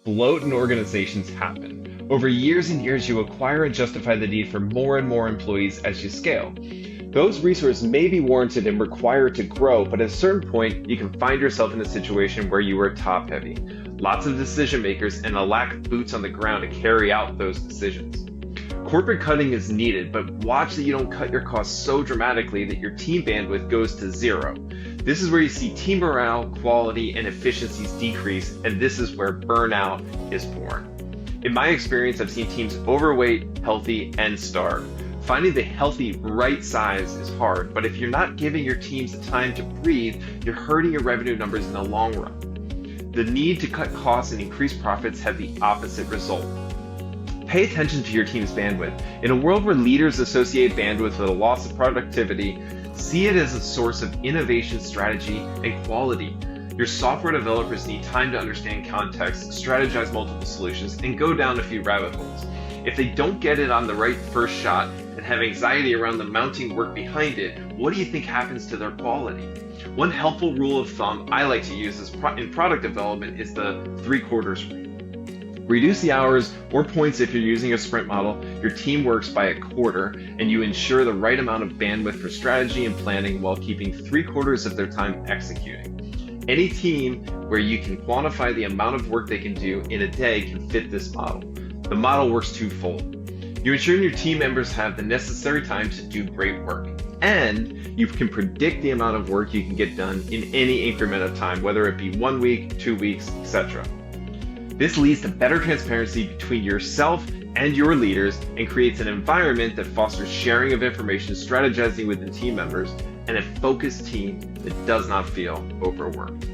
bloat in organizations happen. Over years and years, you acquire and justify the need for more and more employees as you scale. Those resources may be warranted and required to grow, but at a certain point, you can find yourself in a situation where you are top heavy. Lots of decision makers and a lack of boots on the ground to carry out those decisions. Corporate cutting is needed, but watch that you don't cut your costs so dramatically that your team bandwidth goes to zero. This is where you see team morale, quality, and efficiencies decrease, and this is where burnout is born. In my experience, I've seen teams overweight, healthy, and starve. Finding the healthy right size is hard, but if you're not giving your teams the time to breathe, you're hurting your revenue numbers in the long run. The need to cut costs and increase profits have the opposite result. Pay attention to your team's bandwidth. In a world where leaders associate bandwidth with a loss of productivity, see it as a source of innovation, strategy, and quality. Your software developers need time to understand context, strategize multiple solutions, and go down a few rabbit holes. If they don't get it on the right first shot and have anxiety around the mounting work behind it, what do you think happens to their quality? One helpful rule of thumb I like to use in product development is the 3/4 rule. Reduce the hours or points if you're using a sprint model, your team works by a quarter, and you ensure the right amount of bandwidth for strategy and planning while keeping 3/4 of their time executing. Any team where you can quantify the amount of work they can do in a day can fit this model. The model works twofold. You ensure your team members have the necessary time to do great work, and you can predict the amount of work you can get done in any increment of time, whether it be 1 week, 2 weeks, etc. This leads to better transparency between yourself and your leaders and creates an environment that fosters sharing of information, strategizing within team members, and a focused team that does not feel overworked.